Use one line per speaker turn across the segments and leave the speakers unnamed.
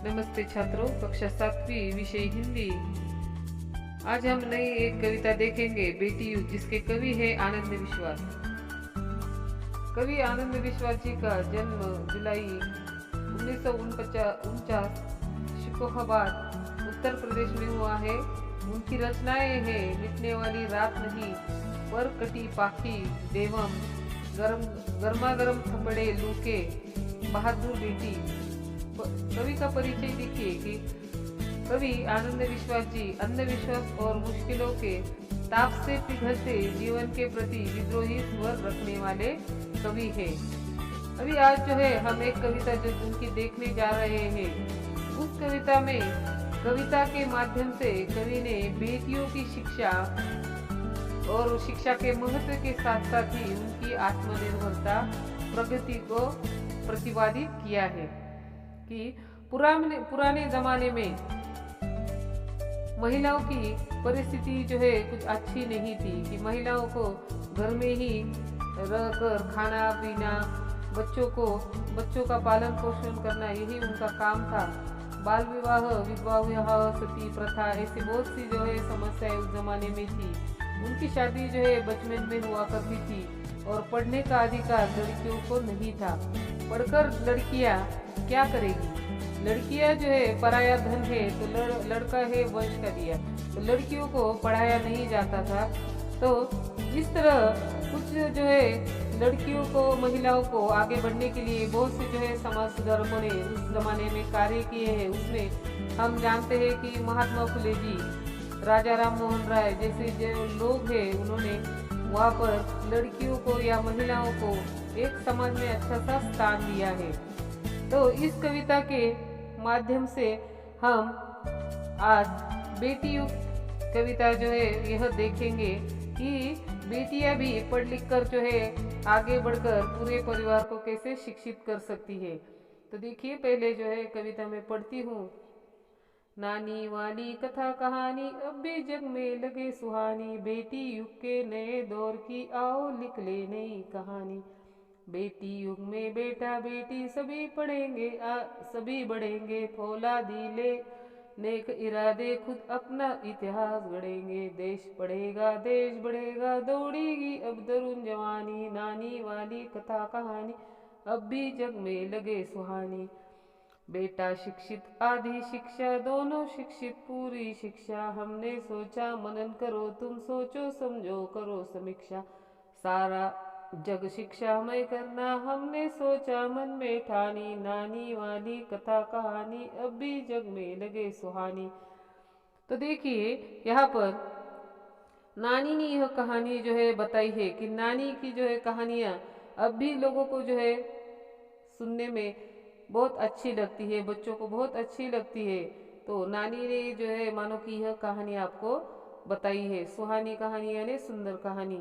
नमस्ते छात्रों, कक्षा 7वीं, विषय हिंदी। आज हम नई एक कविता देखेंगे, बेटी युग, जिसके कवि है आनंद विश्वास। कवि आनंद विश्वास जी का जन्म जुलाई 1949 शिकोहाबाद, उत्तर प्रदेश में हुआ है। उनकी रचनाएं हैं मिटने वाली रात नहीं, पर कटी पाखी देवम, गर्मा गर्म थपड़े लूके, बहादुर बेटी। कवि का परिचय देखिए कि कवि आनंद विश्वास जी अंधविश्वास और मुश्किलों के ताप से पिघलते जीवन के प्रति विद्रोही स्वर रखने वाले कवि हैं। अभी आज जो है हम एक कविता जो उनकी देखने जा रहे हैं। उस कविता में कविता के माध्यम से कवि ने बेटियों की शिक्षा और शिक्षा के महत्व के साथ साथ ही उनकी आत्मनिर्भरता प्रगति को प्रतिपादित किया है कि पुराने जमाने में महिलाओं की परिस्थिति जो है कुछ अच्छी नहीं थी कि महिलाओं को घर में ही रहकर खाना पीना, बच्चों का पालन पोषण करना, यही उनका काम था। बाल विवाह, विधवा विवाह, सती प्रथा, ऐसी बहुत सी जो है समस्याएं उस जमाने में थी। उनकी शादी जो है बचपन में हुआ करती थी और पढ़ने का अधिकार लड़कियों को नहीं था। पढ़कर लड़कियां क्या करेगी? लड़कियां जो है पराया धन है, तो लड़का है वंश का दिया, तो लड़कियों को पढ़ाया नहीं जाता था। तो इस तरह कुछ जो है लड़कियों को, महिलाओं को आगे बढ़ने के लिए बहुत से जो है समाज सुधारकों ने उस जमाने में कार्य किए हैं। उसमें हम जानते हैं कि महात्मा फुले जी, राजा राम मोहन राय जैसे जो लोग हैं, उन्होंने वहाँ पर लड़कियों को या महिलाओं को एक समाज में अच्छा सा स्थान दिया है। तो इस कविता के माध्यम से हम आज बेटी युग कविता जो है यह देखेंगे कि बेटियां भी पढ़ लिख कर जो है आगे बढ़कर पूरे परिवार को कैसे शिक्षित कर सकती है। तो देखिए, पहले जो है कविता में पढ़ती हूँ। नानी वाली कथा कहानी अब भी जग में लगे सुहानी, बेटी युग के नए दौर की आओ लिख ले नई कहानी। बेटी युग में बेटा बेटी सभी पढ़ेंगे, सभी बढ़ेंगे, फौलादी ले नेक इरादे, खुद अपना इतिहास गढ़ेंगे। देश पढ़ेगा, देश बढ़ेगा, दौड़ेगी अब तरुण जवानी, नानी वाली कथा कहानी अब भी जग में लगे सुहानी। बेटा शिक्षित आधी शिक्षा, दोनों शिक्षित पूरी शिक्षा, हमने सोचा मनन करो तुम, सोचो समझो करो समीक्षा। सारा जग शिक्षा में करना, हमने सोचा मन में ठानी, नानी वाली कथा कहानी अब भी जग में लगे सुहानी। तो देखिए, यहाँ पर नानी ने यह कहानी जो है बताई है कि नानी की जो है कहानियाँ अब भी लोगों को जो है सुनने में बहुत अच्छी लगती है, बच्चों को बहुत अच्छी लगती है। तो नानी ने जो है मानो कि यह कहानी आपको बताई है, सुहानी कहानी यानी सुंदर कहानी।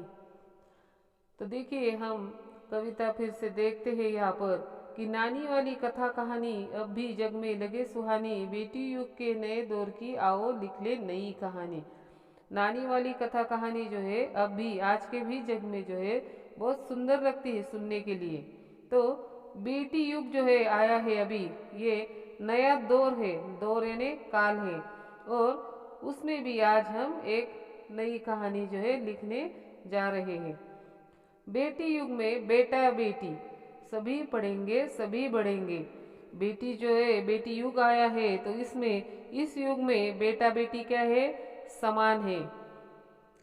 तो देखिए, हम कविता फिर से देखते हैं यहाँ पर कि नानी वाली कथा कहानी अब भी जग में लगे सुहानी, बेटी युग के नए दौर की आओ लिख ले नई कहानी। नानी वाली कथा कहानी जो है अब भी आज के भी जग में जो है बहुत सुंदर लगती है सुनने के लिए। तो बेटी युग जो है आया है अभी, ये नया दौर है, दौर यानी काल है, और उसमें भी आज हम एक नई कहानी जो है लिखने जा रहे हैं। बेटी युग में बेटा बेटी सभी पढ़ेंगे, सभी बढ़ेंगे। बेटी जो है, बेटी युग आया है, तो इसमें इस युग में बेटा बेटी क्या है? समान है,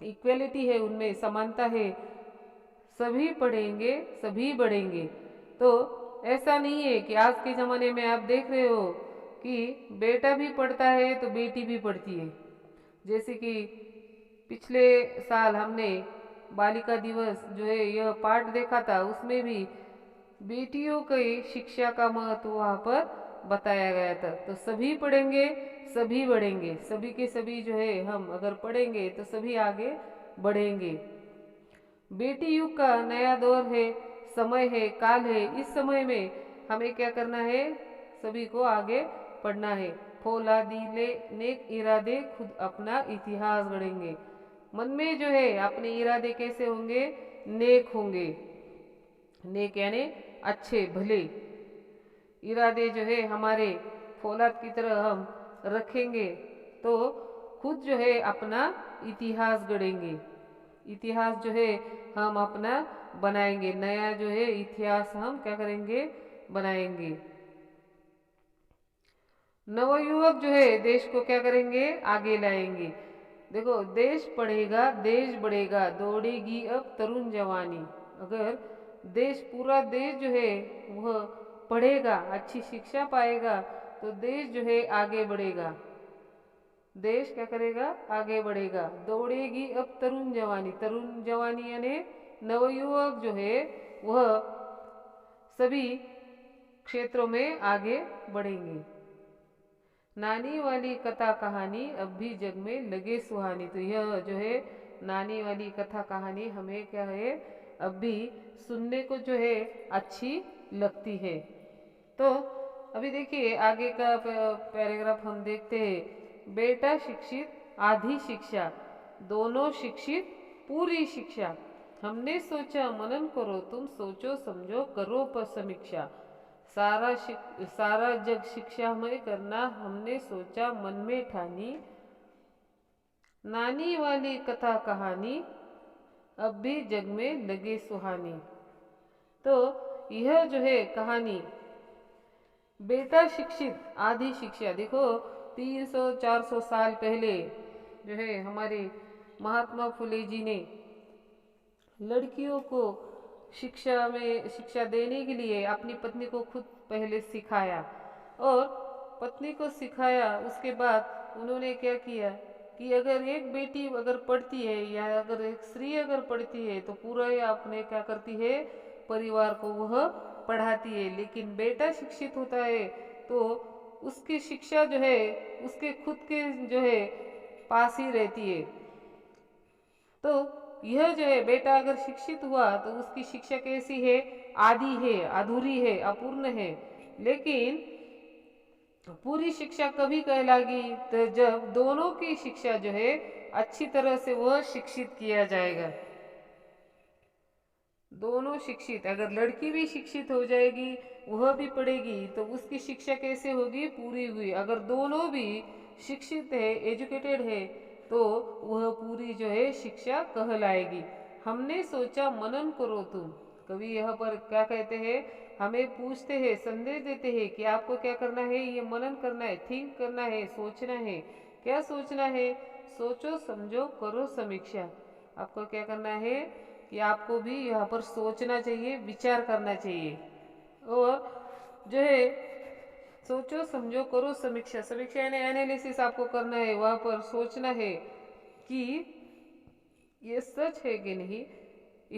इक्वलिटी है, उनमें समानता है। सभी पढ़ेंगे, सभी बढ़ेंगे। तो ऐसा नहीं है कि आज के ज़माने में आप देख रहे हो कि बेटा भी पढ़ता है तो बेटी भी पढ़ती है। जैसे कि पिछले साल हमने बालिका दिवस जो है यह पाठ देखा था, उसमें भी बेटियों की शिक्षा का महत्व वहाँ पर बताया गया था। तो सभी पढ़ेंगे, सभी बढ़ेंगे, सभी के सभी जो है हम अगर पढ़ेंगे तो सभी आगे बढ़ेंगे। बेटी युग का नया दौर है, समय है, काल है। इस समय में हमें क्या करना है? सभी को आगे पढ़ना है। फौलादी ले नेक इरादे, खुद अपना इतिहास गढ़ेंगे। मन में जो है अपने इरादे कैसे होंगे? नेक होंगे। नेक यानी अच्छे भले इरादे जो है हमारे फौलाद की तरह हम रखेंगे तो खुद जो है अपना इतिहास गढ़ेंगे। इतिहास जो है हम अपना बनाएंगे, नया जो है इतिहास हम क्या करेंगे, बनाएंगे। नवयुवक जो है देश को क्या करेंगे, आगे लाएंगे। देखो, देश पढ़ेगा देश बढ़ेगा, दौड़ेगी अब तरुण जवानी। अगर देश, पूरा देश जो है वह पढ़ेगा, अच्छी शिक्षा पाएगा तो देश जो है आगे बढ़ेगा। देश क्या करेगा, आगे बढ़ेगा। दौड़ेगी अब तरुण जवानी, तरुण जवानी यानी नवयुवक जो है वह सभी क्षेत्रों में आगे बढ़ेंगे। नानी वाली कथा कहानी अब भी जग में लगे सुहानी। तो यह जो है नानी वाली कथा कहानी हमें क्या है, अब भी सुनने को जो है अच्छी लगती है। तो अभी देखिए आगे का पैराग्राफ हम देखते हैं। बेटा शिक्षित आधी शिक्षा, दोनों शिक्षित पूरी शिक्षा। हमने सोचा मनन करो तुम, सोचो समझो करो पर समीक्षा। सारा जग शिक्षामय करना हमने सोचा मन में ठानी। नानी वाली कथा कहानी अब भी जग में लगे सुहानी। तो यह जो है कहानी बेटा शिक्षित आधी शिक्षा। देखो 300-400 साल पहले जो है हमारे महात्मा फुले जी ने लड़कियों को शिक्षा देने के लिए अपनी पत्नी को खुद पहले सिखाया, और पत्नी को सिखाया उसके बाद उन्होंने क्या किया कि अगर एक बेटी अगर पढ़ती है या अगर एक स्त्री अगर पढ़ती है तो पूरा अपने क्या करती है, परिवार को वह पढ़ाती है। लेकिन बेटा शिक्षित होता है तो उसकी शिक्षा जो है उसके खुद के जो है पास ही रहती है। तो यह जो है बेटा अगर शिक्षित हुआ तो उसकी शिक्षा कैसी है, आधी है, अधूरी है, अपूर्ण है। लेकिन पूरी शिक्षा कभी कहलागी तो जब दोनों की शिक्षा जो है अच्छी तरह से वह शिक्षित किया जाएगा। दोनों शिक्षित, अगर लड़की भी शिक्षित हो जाएगी, वह भी पढ़ेगी तो उसकी शिक्षा कैसे होगी, पूरी हुई। अगर दोनों भी शिक्षित है, एजुकेटेड है, तो वह पूरी जो है शिक्षा कहलाएगी। हमने सोचा मनन करो तुम। कवि यहाँ पर क्या कहते हैं, हमें पूछते हैं, संदेश देते हैं कि आपको क्या करना है, ये मनन करना है, थिंक करना है, सोचना है। क्या सोचना है, सोचो समझो करो समीक्षा। आपको क्या करना है कि आपको भी यहाँ पर सोचना चाहिए, विचार करना चाहिए, और जो है सोचो समझो करो समीक्षा। समीक्षा यानी एनालिसिस आपको करना है, वहाँ पर सोचना है कि ये सच है कि नहीं।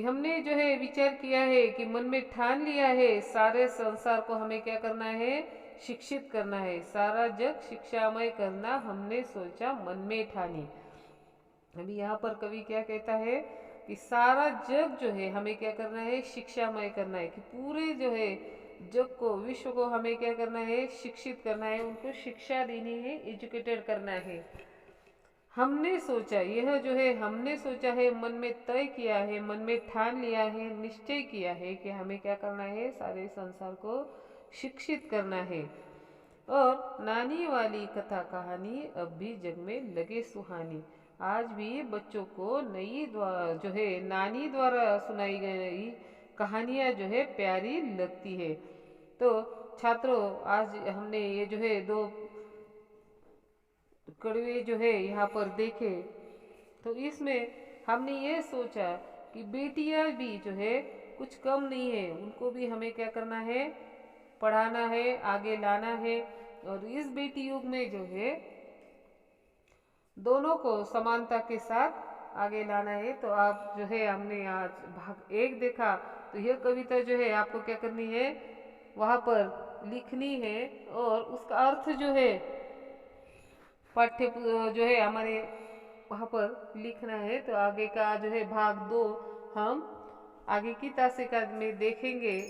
हमने जो है विचार किया है कि मन में ठान लिया है, सारे संसार को हमें क्या करना है, शिक्षित करना है। सारा जग शिक्षामय करना हमने सोचा मन में ठानी। अभी यहाँ पर कवि क्या कहता है कि सारा जग जो है हमें क्या करना है, शिक्षामय करना है। कि पूरे जो है जग को, विश्व को हमें क्या करना है, शिक्षित करना है, उनको शिक्षा देनी है, एजुकेटेड करना है। हमने सोचा, यह जो है हमने सोचा है, मन में तय किया है, मन में ठान लिया है, निश्चय किया है कि हमें क्या करना है, सारे संसार को शिक्षित करना है। और नानी वाली कथा कहानी अब भी जग में लगे सुहानी। आज भी बच्चों को नई जो है नानी द्वारा सुनाई गई कहानियाँ जो है प्यारी लगती है। तो छात्रों, आज हमने ये जो है 2 कड़वे जो है यहाँ पर देखे, तो इसमें हमने ये सोचा कि बेटियां भी जो है कुछ कम नहीं है, उनको भी हमें क्या करना है, पढ़ाना है, आगे लाना है। और इस बेटी युग में जो है दोनों को समानता के साथ आगे लाना है। तो आप जो है हमने आज भाग 1 देखा, तो यह कविता जो है आपको क्या करनी है, वहाँ पर लिखनी है, और उसका अर्थ जो है पाठ्य जो है हमारे वहाँ पर लिखना है। तो आगे का जो है भाग 2 हम आगे की तासिका में देखेंगे।